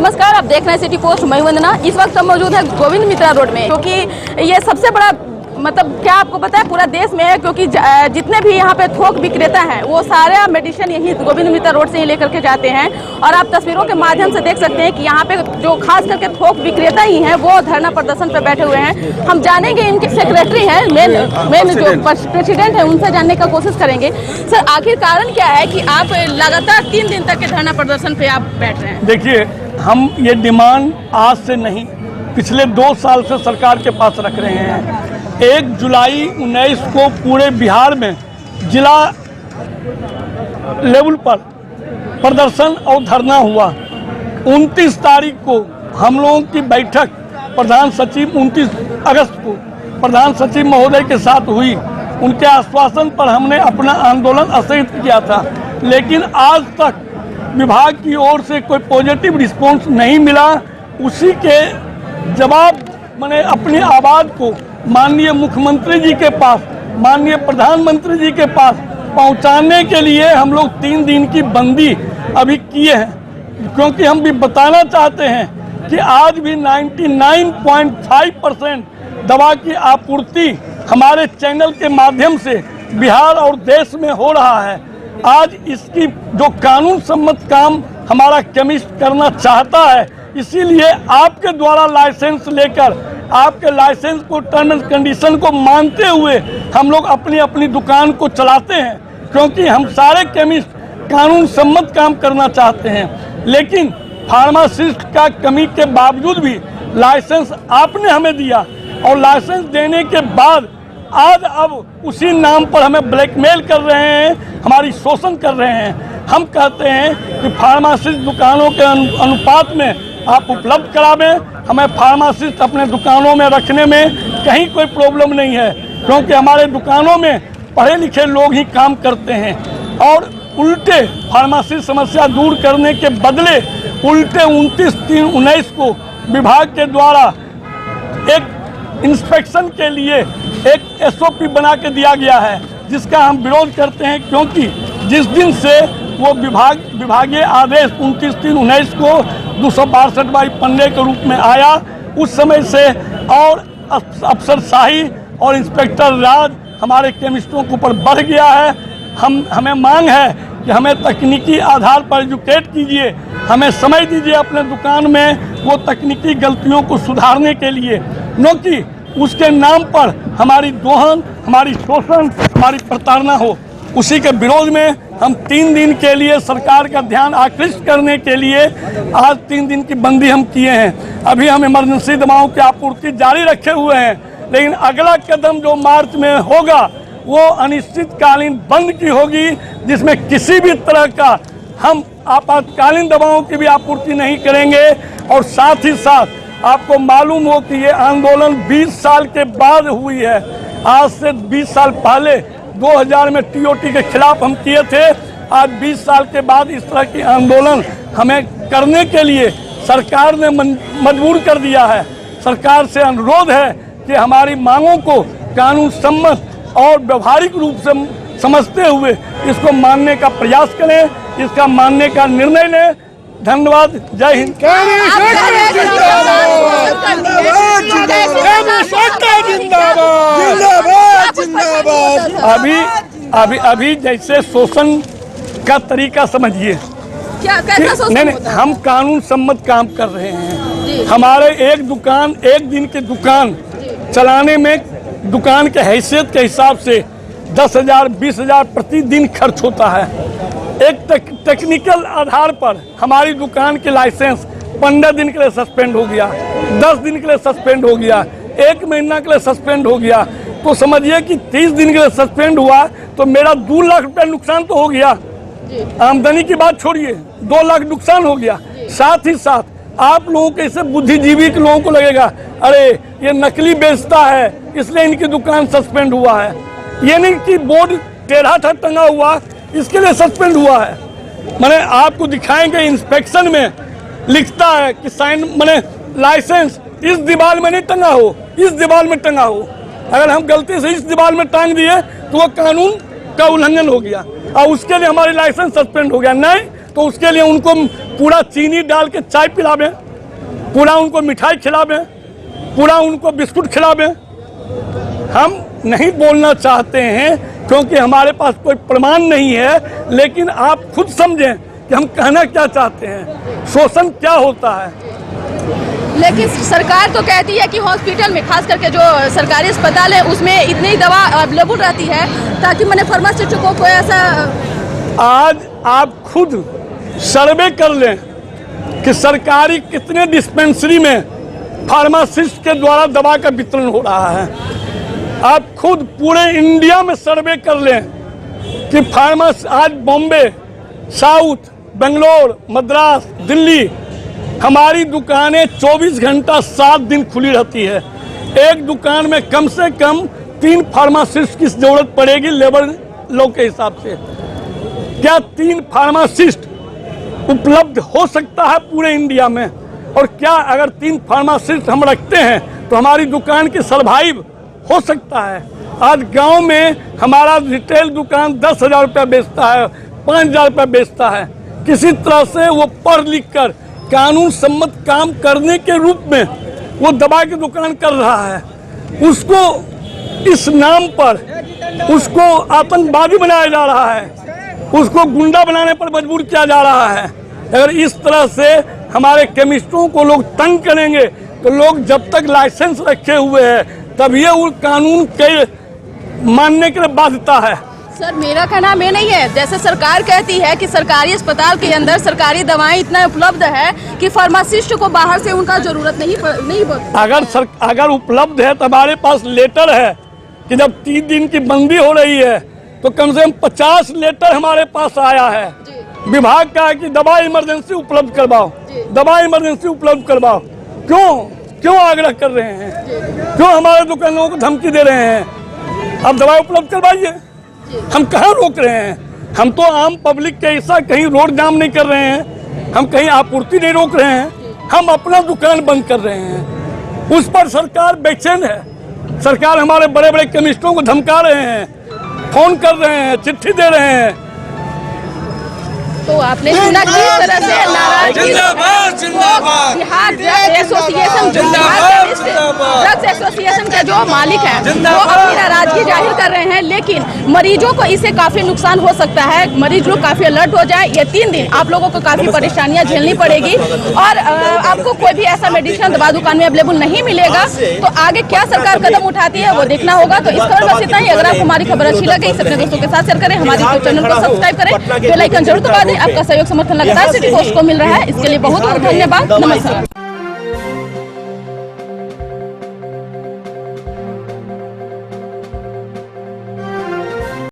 नमस्कार, आप देख रहे हैं सिटी पोस्ट। मैं वंदना। इस वक्त हम मौजूद है गोविंद मित्रा रोड में, क्योंकि ये सबसे बड़ा क्या आपको पता है पूरा देश में है, क्योंकि जितने भी यहाँ पे थोक विक्रेता हैं वो सारे मेडिसिन यही गोविंद मित्रा रोड से ही लेकर के जाते हैं। और आप तस्वीरों के माध्यम से देख सकते हैं कि यहाँ पे जो खास करके थोक विक्रेता ही हैं वो धरना प्रदर्शन पे बैठे हुए हैं। हम जानेंगे, इनके सेक्रेटरी हैं, मेन जो प्रेसिडेंट है, उनसे जानने का कोशिश करेंगे। सर, आखिर कारण क्या है कि आप लगातार 3 दिन तक के धरना प्रदर्शन पे आप बैठ रहे हैं? देखिए, हम ये डिमांड आज से नहीं, पिछले 2 साल से सरकार के पास रख रहे हैं। 1 जुलाई 19 को पूरे बिहार में जिला लेवल पर प्रदर्शन और धरना हुआ। 29 तारीख को हम लोगों की बैठक प्रधान सचिव 29 अगस्त को प्रधान सचिव महोदय के साथ हुई। उनके आश्वासन पर हमने अपना आंदोलन स्थगित किया था, लेकिन आज तक विभाग की ओर से कोई पॉजिटिव रिस्पांस नहीं मिला। उसी के जवाब मैंने अपनी आवाज़ को माननीय मुख्यमंत्री जी के पास, माननीय प्रधानमंत्री जी के पास पहुंचाने के लिए हम लोग 3 दिन की बंदी अभी किए हैं, क्योंकि हम भी बताना चाहते हैं कि आज भी 99.5% दवा की आपूर्ति हमारे चैनल के माध्यम से बिहार और देश में हो रहा है। आज इसकी जो कानून सम्मत काम हमारा केमिस्ट करना चाहता है, इसीलिए आपके द्वारा लाइसेंस लेकर आपके लाइसेंस को, टर्म एंड कंडीशन को मानते हुए हम लोग अपनी अपनी दुकान को चलाते हैं, क्योंकि हम सारे केमिस्ट कानून सम्मत काम करना चाहते हैं। लेकिन फार्मासिस्ट का कमी के बावजूद भी लाइसेंस आपने हमें दिया, और लाइसेंस देने के बाद आज अब उसी नाम पर हमें ब्लैकमेल कर रहे हैं, हमारी शोषण कर रहे हैं। हम कहते हैं कि फार्मासिस्ट दुकानों के अनुपात में आप उपलब्ध करावें। हमें फार्मासिस्ट अपने दुकानों में रखने में कहीं कोई प्रॉब्लम नहीं है, क्योंकि हमारे दुकानों में पढ़े लिखे लोग ही काम करते हैं। और उल्टे फार्मासिस्ट समस्या दूर करने के बदले उल्टे 29/3/19 को विभाग के द्वारा एक इंस्पेक्शन के लिए एक SOP बना के दिया गया है, जिसका हम विरोध करते हैं, क्योंकि जिस दिन से वो विभागीय आदेश 29/3/19 को 262/15 के रूप में आया, उस समय से और अफसरशाही और इंस्पेक्टर राज हमारे केमिस्टों के ऊपर बढ़ गया है। हमें मांग है कि हमें तकनीकी आधार पर एजुकेट कीजिए, हमें समय दीजिए अपने दुकान में वो तकनीकी गलतियों को सुधारने के लिए, न कि उसके नाम पर हमारी दोहन, हमारी शोषण, हमारी प्रताड़ना हो। उसी के विरोध में हम 3 दिन के लिए सरकार का ध्यान आकृष्ट करने के लिए आज 3 दिन की बंदी हम किए हैं। अभी हम इमरजेंसी दवाओं की आपूर्ति जारी रखे हुए हैं, लेकिन अगला कदम जो मार्च में होगा वो अनिश्चितकालीन बंद की होगी, जिसमें किसी भी तरह का हम आपातकालीन दवाओं की भी आपूर्ति नहीं करेंगे। और साथ ही साथ आपको मालूम हो कि ये आंदोलन 20 साल के बाद हुई है। आज से 20 साल पहले 2000 में TOT के खिलाफ हम किए थे। आज 20 साल के बाद इस तरह की आंदोलन हमें करने के लिए सरकार ने मजबूर कर दिया है। सरकार से अनुरोध है कि हमारी मांगों को कानून सम्मत और व्यवहारिक रूप से समझते हुए इसको मानने का प्रयास करें, इसका मानने का निर्णय लें। धन्यवाद। जय हिंद। अभी जैसे शोषण का तरीका समझिए, नहीं, हम कानून सम्मत काम कर रहे हैं। हमारे एक दिन की दुकान चलाने में दुकान के हैसियत के हिसाब से 10,000 20,000 प्रतिदिन खर्च होता है। एक टेक्निकल आधार पर हमारी दुकान के लाइसेंस 15 दिन के लिए सस्पेंड हो गया, 10 दिन के लिए सस्पेंड हो गया, 1 महीना के लिए सस्पेंड हो गया। तो समझिए कि 30 दिन के लिए सस्पेंड हुआ तो मेरा 2 लाख रुपया नुकसान तो हो गया। आमदनी की बात छोड़िए, 2 लाख नुकसान हो गया। साथ ही साथ आप लोगों के ऐसे बुद्धिजीवी के लोगों को लगेगा, अरे ये नकली बेचता है इसलिए इनकी दुकान सस्पेंड हुआ है। ये नहीं कि बोर्ड टेढ़ा टंगा हुआ इसके लिए सस्पेंड हुआ है। मैंने आपको दिखाएंगे, इंस्पेक्शन में लिखता है कि साइन मैंने लाइसेंस इस दीवार में नहीं टंगा हो, इस दीवार में टंगा हो। अगर हम गलती से इस दीवार में टांग दिए तो वो कानून का उल्लंघन हो गया और उसके लिए हमारी लाइसेंस सस्पेंड हो गया। नहीं, तो उसके लिए उनको पूरा चीनी डाल के चाय पिलावें, पूरा उनको मिठाई खिलावें, पूरा उनको बिस्कुट खिलावें। हम नहीं बोलना चाहते हैं क्योंकि हमारे पास कोई प्रमाण नहीं है, लेकिन आप खुद समझें कि हम कहना क्या चाहते हैं, शोषण क्या होता है। लेकिन सरकार तो कहती है कि हॉस्पिटल में, खास करके जो सरकारी अस्पताल है, उसमें इतनी दवा अवेलेबल रहती है ताकि मैंने फार्मासिस्ट को कोई ऐसा। आज आप खुद सर्वे कर लें कि सरकारी कितने डिस्पेंसरी में फार्मासिस्ट के द्वारा दवा का वितरण हो रहा है। आप खुद पूरे इंडिया में सर्वे कर लें कि आज बॉम्बे, साउथ, बेंगलोर, मद्रास, दिल्ली, हमारी दुकानें 24 घंटा 7 दिन खुली रहती है। एक दुकान में कम से कम 3 फार्मासिस्ट की जरूरत पड़ेगी लेबर लो के हिसाब से। क्या 3 फार्मासिस्ट उपलब्ध हो सकता है पूरे इंडिया में? और क्या अगर 3 फार्मासिस्ट हम रखते हैं तो हमारी दुकान की सर्वाइव हो सकता है? आज गांव में हमारा रिटेल दुकान 10,000 रुपया बेचता है, 5,000 रुपया बेचता है। किसी तरह से वो पढ़ लिख कर कानून सम्मत काम करने के रूप में वो दवा की दुकान कर रहा है। उसको इस नाम पर उसको आतंकवादी बनाया जा रहा है, उसको गुंडा बनाने पर मजबूर किया जा रहा है। अगर इस तरह से हमारे केमिस्टों को लोग तंग करेंगे तो लोग जब तक लाइसेंस रखे हुए हैं तभी वो कानून के मानने के लिए बाध्यता है। सर, मेरा कहना ये नहीं है, जैसे सरकार कहती है कि सरकारी अस्पताल के अंदर सरकारी दवाएं इतना उपलब्ध है कि फार्मासिस्ट को बाहर से उनका जरूरत नहीं अगर उपलब्ध है तो हमारे पास लेटर है कि जब 3 दिन की बंदी हो रही है तो कम से कम 50 लेटर हमारे पास आया है। विभाग का है कि दवा इमरजेंसी उपलब्ध करवाओ, दवा इमरजेंसी उपलब्ध करवाओ। क्यों आग्रह कर रहे हैं? क्यों हमारे दुकानों को धमकी दे रहे हैं? अब दवा उपलब्ध करवाइए। हम कहाँ रोक रहे हैं? हम तो आम पब्लिक के ऐसा कहीं रोड जाम नहीं कर रहे हैं, हम कहीं आपूर्ति नहीं रोक रहे हैं, हम अपना दुकान बंद कर रहे हैं। उस पर सरकार बेचैन है। सरकार हमारे बड़े बड़े केमिस्टों को धमका रहे हैं, फोन कर रहे हैं, चिट्ठी दे रहे हैं। तो आपने सुना किस तरह से नाराजगी बिहार ड्रग्स एसोसिएशन, जो ड्रग्स एसोसिएशन के जो मालिक हैं वो अपनी नाराजगी जाहिर कर रहे हैं, लेकिन मरीजों को इससे काफी नुकसान हो सकता है। मरीज लोग काफी अलर्ट हो जाए। ये 3 दिन आप लोगों को काफी परेशानियां झेलनी पड़ेगी और आपको कोई भी ऐसा मेडिसिन दवा दुकान में अवेलेबल नहीं मिलेगा। तो आगे क्या सरकार कदम उठाती है वो देखना होगा। तो इस खबर बस इतना ही। अगर आपको हमारी खबर अच्छी लगे इसे अपने दोस्तों के साथ शेयर करें, हमारे यूट्यूब चैनल को सब्सक्राइब करें, बेल आइकन जरूर दबा दें। आपका सहयोग समर्थन लगातार सिटी पोस्ट को मिल रहा है, इसके लिए बहुत बहुत धन्यवाद। नमस्कार।